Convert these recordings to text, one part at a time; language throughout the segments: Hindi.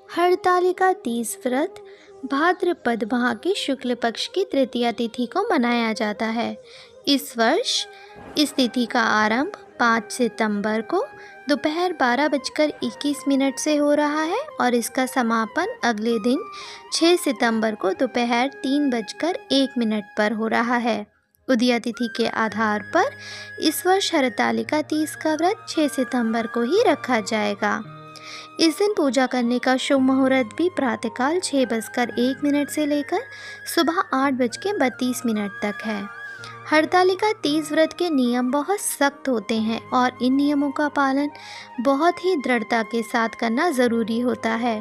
हरतालिका तीज व्रत भाद्रपद माह की शुक्ल पक्ष की तृतीया तिथि को मनाया जाता है। इस वर्ष इस तिथि का आरंभ 5 सितंबर को दोपहर 12:21 से हो रहा है और इसका समापन अगले दिन 6 सितंबर को दोपहर 3:01 पर हो रहा है। उदया तिथि के आधार पर इस वर्ष हरतालिका तीज का व्रत 6 सितंबर को ही रखा जाएगा। इस दिन पूजा करने का शुभ मुहूर्त भी प्रातःकाल 6:01 से लेकर सुबह 8:32 तक है। हरतालिका तीज व्रत के नियम बहुत सख्त होते हैं और इन नियमों का पालन बहुत ही दृढ़ता के साथ करना ज़रूरी होता है।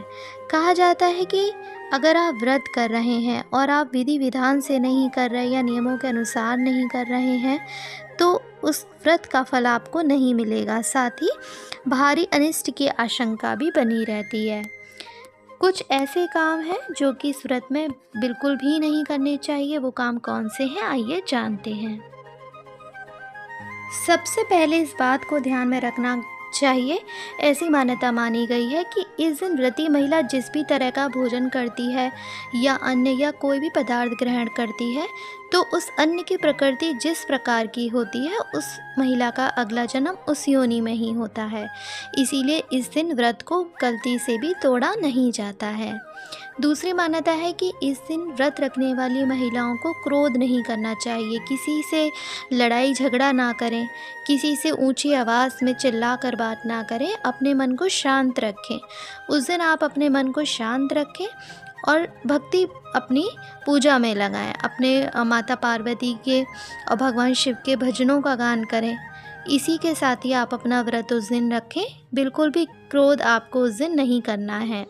कहा जाता है कि अगर आप व्रत कर रहे हैं और आप विधि विधान से नहीं कर रहे या नियमों के अनुसार नहीं कर रहे हैं तो उस व्रत का फल आपको नहीं मिलेगा, साथ ही भारी अनिष्ट की आशंका भी बनी रहती है। कुछ ऐसे काम हैं जो कि इस व्रत में बिल्कुल भी नहीं करने चाहिए। वो काम कौन से हैं, आइए जानते हैं। सबसे पहले इस बात को ध्यान में रखना चाहिए, ऐसी मान्यता मानी गई है कि इस दिन व्रती महिला जिस भी तरह का भोजन करती है या अन्न या कोई भी पदार्थ ग्रहण करती है तो उस अन्न की प्रकृति जिस प्रकार की होती है उस महिला का अगला जन्म उस योनि में ही होता है। इसीलिए इस दिन व्रत को गलती से भी तोड़ा नहीं जाता है। दूसरी मान्यता है कि इस दिन व्रत रखने वाली महिलाओं को क्रोध नहीं करना चाहिए, किसी से लड़ाई झगड़ा ना करें, किसी से ऊंची आवाज़ में चिल्ला कर बात ना करें, अपने मन को शांत रखें। उस दिन आप अपने मन को शांत रखें और भक्ति अपनी पूजा में लगाएं, अपने माता पार्वती के और भगवान शिव के भजनों का गान करें। इसी के साथ ही आप अपना व्रत उस दिन रखें। बिल्कुल भी क्रोध आपको उस दिन नहीं करना है।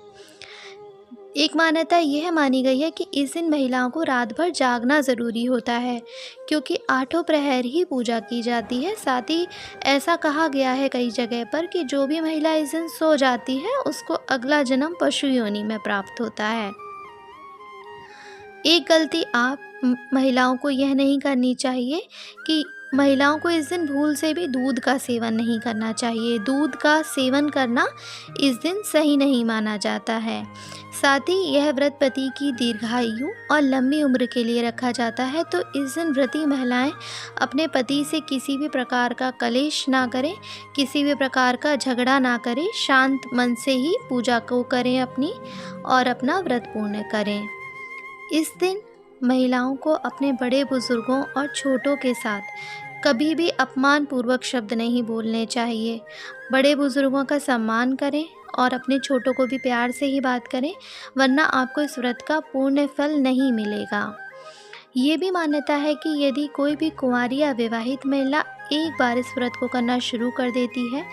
एक मान्यता यह मानी गई है कि इस दिन महिलाओं को रात भर जागना ज़रूरी होता है क्योंकि 8 प्रहर ही पूजा की जाती है। साथ ही ऐसा कहा गया है कई जगह पर कि जो भी महिला इस दिन सो जाती है उसको अगला जन्म पशु योनि में प्राप्त होता है। एक गलती आप महिलाओं को यह नहीं करनी चाहिए कि महिलाओं को इस दिन भूल से भी दूध का सेवन नहीं करना चाहिए। दूध का सेवन करना इस दिन सही नहीं माना जाता है। साथ ही यह व्रत पति की दीर्घायु और लंबी उम्र के लिए रखा जाता है, तो इस दिन व्रती महिलाएं अपने पति से किसी भी प्रकार का कलेश ना करें, किसी भी प्रकार का झगड़ा ना करें, शांत मन से ही पूजा को करें अपनी और अपना व्रत पूर्ण करें। इस दिन महिलाओं को अपने बड़े बुजुर्गों और छोटों के साथ कभी भी अपमानपूर्वक शब्द नहीं बोलने चाहिए। बड़े बुजुर्गों का सम्मान करें और अपने छोटों को भी प्यार से ही बात करें, वरना आपको इस व्रत का पूर्ण फल नहीं मिलेगा। ये भी मान्यता है कि यदि कोई भी कुंवारी या विवाहित महिला एक बार इस व्रत को करना शुरू कर देती है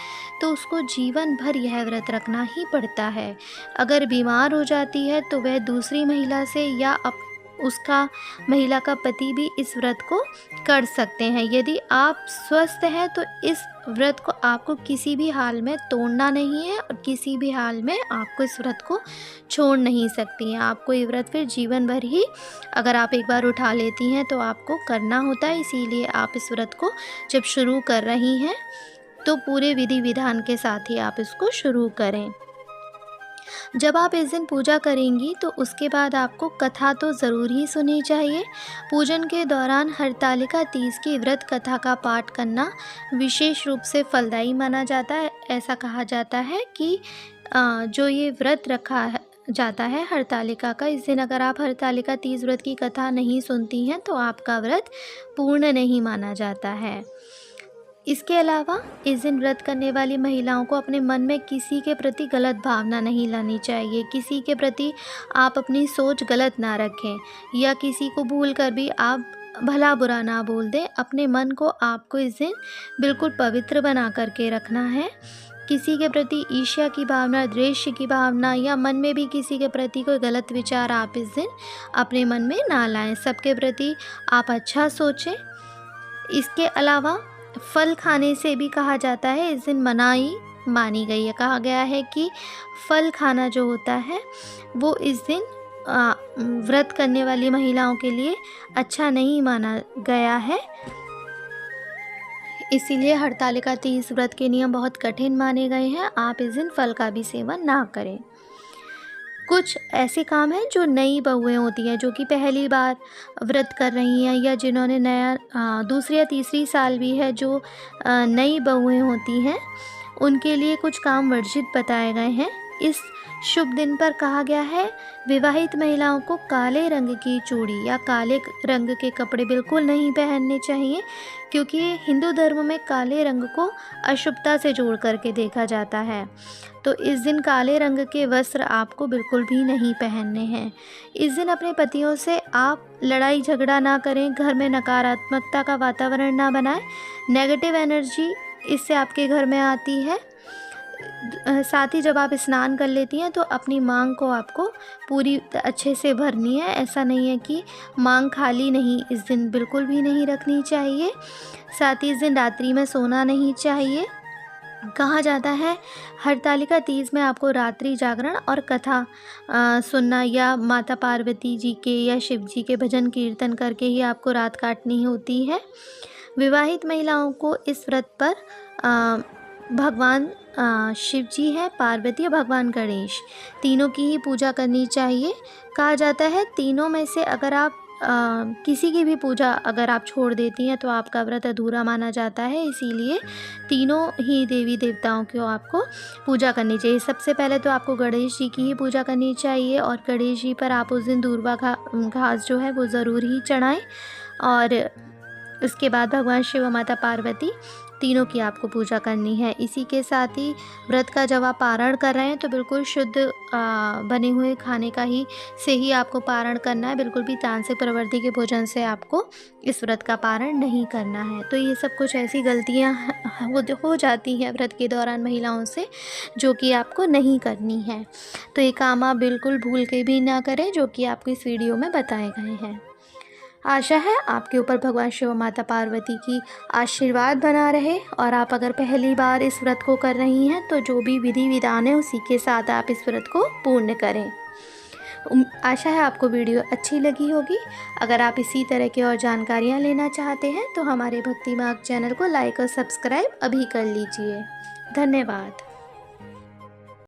तो उसको जीवन भर यह व्रत रखना ही पड़ता है। अगर बीमार हो जाती है तो वह दूसरी महिला से या उसका महिला का पति भी इस व्रत को कर सकते हैं। यदि आप स्वस्थ हैं तो इस व्रत को आपको किसी भी हाल में तोड़ना नहीं है और किसी भी हाल में आपको इस व्रत को छोड़ नहीं सकती हैं। आपको ये व्रत फिर जीवन भर ही अगर आप एक बार उठा लेती हैं तो आपको करना होता है। इसीलिए आप इस व्रत को जब शुरू कर रही हैं तो पूरे विधि विधान के साथ ही आप इसको शुरू करें। जब आप इस दिन पूजा करेंगी तो उसके बाद आपको कथा तो ज़रूर ही सुननी चाहिए। पूजन के दौरान हरतालिका तीज की व्रत कथा का पाठ करना विशेष रूप से फलदायी माना जाता है। ऐसा कहा जाता है कि जो ये व्रत रखा जाता है हरतालिका का, इस दिन अगर आप हरतालिका तीज व्रत की कथा नहीं सुनती हैं तो आपका व्रत पूर्ण नहीं माना जाता है। इसके अलावा इस दिन व्रत करने वाली महिलाओं को अपने मन में किसी के प्रति गलत भावना नहीं लानी चाहिए। किसी के प्रति आप अपनी सोच गलत ना रखें या किसी को भूल कर भी आप भला बुरा ना बोल दें। अपने मन को आपको इस दिन बिल्कुल पवित्र बना करके रखना है। किसी के प्रति ईर्ष्या की भावना, द्वेष की भावना या मन में भी किसी के प्रति कोई गलत विचार आप इस दिन अपने मन में ना लाएं। सबके प्रति आप अच्छा सोचें। इसके अलावा फल खाने से भी कहा जाता है इस दिन मनाही मानी गई है। कहा गया है कि फल खाना जो होता है वो इस दिन व्रत करने वाली महिलाओं के लिए अच्छा नहीं माना गया है। इसीलिए हरतालिका तीज व्रत के नियम बहुत कठिन माने गए हैं। आप इस दिन फल का भी सेवन ना करें। कुछ ऐसे काम हैं जो नई बहुएँ होती हैं, जो कि पहली बार व्रत कर रही हैं, या जिन्होंने नया दूसरी या तीसरी साल भी है, जो नई बहुएँ होती हैं, उनके लिए कुछ काम वर्जित बताए गए हैं। इस शुभ दिन पर कहा गया है, विवाहित महिलाओं को काले रंग की चूड़ी या काले रंग के कपड़े बिल्कुल नहीं पहनने चाहिए, क्योंकि हिंदू धर्म में काले रंग को अशुभता से जोड़ करके देखा जाता है। तो इस दिन काले रंग के वस्त्र आपको बिल्कुल भी नहीं पहनने हैं। इस दिन अपने पतियों से आप लड़ाई झगड़ा ना करें, घर में नकारात्मकता का वातावरण ना बनाएं। नेगेटिव एनर्जी इससे आपके घर में आती है। साथ ही जब आप स्नान कर लेती हैं तो अपनी मांग को आपको पूरी अच्छे से भरनी है। ऐसा नहीं है कि मांग खाली नहीं, इस दिन बिल्कुल भी नहीं रखनी चाहिए। साथ ही इस दिन रात्रि में सोना नहीं चाहिए। कहा जाता है, हरतालिका तीज में आपको रात्रि जागरण और कथा सुनना, या माता पार्वती जी के या शिव जी के भजन कीर्तन करके ही आपको रात काटनी होती है। विवाहित महिलाओं को इस व्रत पर भगवान शिव जी हैं, पार्वती और भगवान गणेश, तीनों की ही पूजा करनी चाहिए। कहा जाता है, तीनों में से अगर आप किसी की भी पूजा अगर आप छोड़ देती हैं तो आपका व्रत अधूरा माना जाता है। इसीलिए तीनों ही देवी देवताओं की आपको पूजा करनी चाहिए। सबसे पहले तो आपको गणेश जी की ही पूजा करनी चाहिए, और गणेश जी पर आप उस दिन दूर्वा घास जो है वो ज़रूर ही चढ़ाएं। और उसके बाद भगवान शिव और माता पार्वती तीनों की आपको पूजा करनी है। इसी के साथ ही व्रत का जब आप पारण कर रहे हैं तो बिल्कुल शुद्ध बने हुए खाने का ही से ही आपको पारण करना है। बिल्कुल भी तामसिक प्रवृत्ति के भोजन से आपको इस व्रत का पारण नहीं करना है। तो ये सब कुछ ऐसी गलतियाँ हो जाती हैं व्रत के दौरान महिलाओं से, जो कि आपको नहीं करनी है। तो ये काम आप बिल्कुल भूल के भी ना करें, जो कि आपको इस वीडियो में बताए गए हैं। आशा है आपके ऊपर भगवान शिव माता पार्वती की आशीर्वाद बना रहे, और आप अगर पहली बार इस व्रत को कर रही हैं तो जो भी विधि विधान है उसी के साथ आप इस व्रत को पूर्ण करें। आशा है आपको वीडियो अच्छी लगी होगी। अगर आप इसी तरह की और जानकारियाँ लेना चाहते हैं तो हमारे भक्ति मार्ग चैनल को लाइक और सब्सक्राइब अभी कर लीजिए। धन्यवाद।